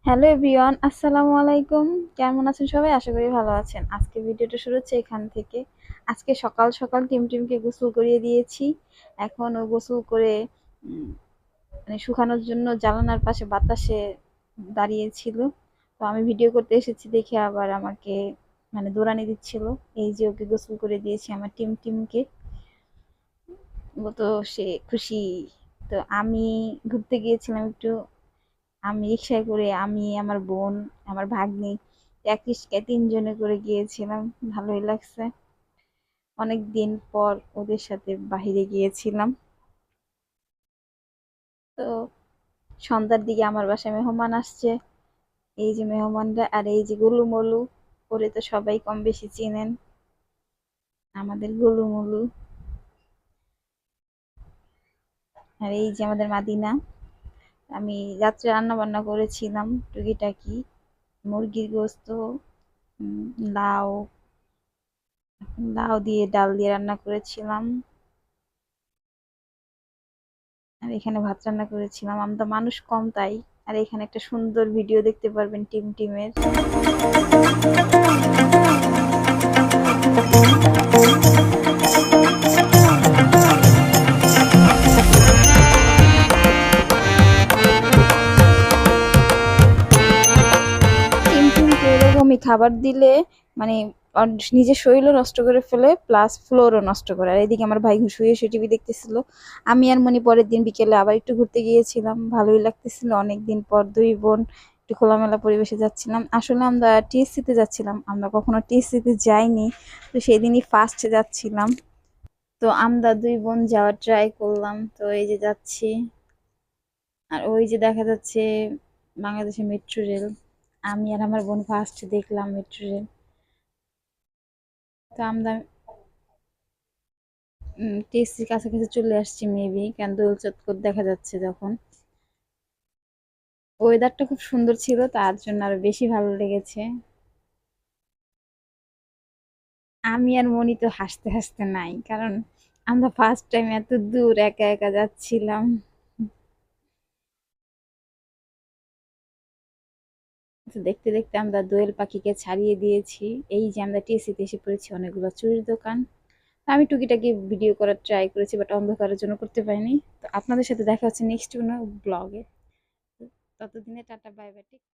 Hello everyone, আসসালামু আলাইকুম। কেমন আছেন সবাই? আশা করি ভালো আছেন। আজকে ভিডিওটা শুরু হচ্ছে এখান থেকে। আজকে সকাল সকাল টিমটিমকে গোসল করিয়ে দিয়েছি। এখন ও গোসল করে উম, মানে শুকানোর জন্য জানালার পাশে বাতাসে দাঁড়িয়েছিল। তো আমি ভিডিও করতে এসেছি দেখে আবার আমাকে দৌড়ানি দিচ্ছিল। এই যে ওকে গোসল করে দিয়েছি আমার টিমটিমকে। ও তো সে খুশি। তো আমি ঘুরতে গিয়েছিলাম একটু। আমি রিক্সায় করে আমি, আমার বোন, আমার ভাগ্নি এক রিক্সায় ৩ জনে করে গিয়েছিলাম। ভালোই লাগছে। অনেক দিন পর ওদের সাথে বাহিরে গিয়েছিলাম। তো সন্ধ্যার দিকে আমার বাসায় মেহমান আসছে। এই যে মেহমানরা, আর এই যে গোলুমলু, ওরে তো সবাই কম বেশি চেনেন, আমাদের গোলুমলু। আর এই যে আমাদের মাদিনা। আমি রাত্রে রান্না বান্না করেছিলাম টুকিটাকি, মুরগির গোস্ত, উম, লাউ লাউ দিয়ে ডাল দিয়ে রান্না করেছিলাম। আর এখানে ভাত রান্না করেছিলাম। আমরা মানুষ কম তাই। আর এখানে একটা সুন্দর ভিডিও দেখতে পারবেন টিমের। টিমকে এরকমই খাবার দিলে মানে ওর নিজের শরীরও নষ্ট করে ফেলে, প্লাস ফ্লোরও নষ্ট করে। আর এদিকে আমার ভাই শুয়ে শুয়ে টিভি দেখতেছিল। আমি আর মনি পরের দিন বিকেলে আবার একটু ঘুরতে গিয়েছিলাম। ভালোই লাগতেছিল, অনেকদিন পর দুই বোন একটু খোলামেলা পরিবেশে যাচ্ছিলাম। আসলে আমরা টিএসসি তে যাচ্ছিলাম, আমরা কখনো টিএসসি তে যাইনি। তো সেদিনই ফার্স্ট যাচ্ছিলাম। তো আমরা দুই বোন যাওয়ার ট্রাই করলাম। তো এই যে যাচ্ছি। আর ওই যে দেখা যাচ্ছে বাংলাদেশের মেট্রো রেল। আমি আর আমার বোন ফার্স্ট দেখলাম মেট্রো রেল। তো আমরা টিএসসির কাছাকাছি চলে আসছি মেবি, কারণ দোল চত্বর দেখা যাচ্ছে যখন। ওয়েদারটা খুব সুন্দর ছিল, তার জন্য আরো বেশি ভালো লেগেছে। আমি আর মনি তো হাসতে হাসতে নাই, কারণ আমরা ফার্স্ট টাইম এত দূর একা একা যাচ্ছিলাম। তো দেখতে দেখতে আমরা দোয়েল পাখিকে ছাড়িয়ে দিয়েছি। এই যে আমরা টিএসসিতে এসে পড়েছি, অনেকগুলো চুরির দোকান। তো আমি টুকিটাকি ভিডিও করার ট্রাই করেছি, বাট অন্ধকারের জন্য করতে পারিনি। তো আপনাদের সাথে দেখা হচ্ছে নেক্সট কোনো ব্লগে। ততদিনে টাটা, বাই বাই।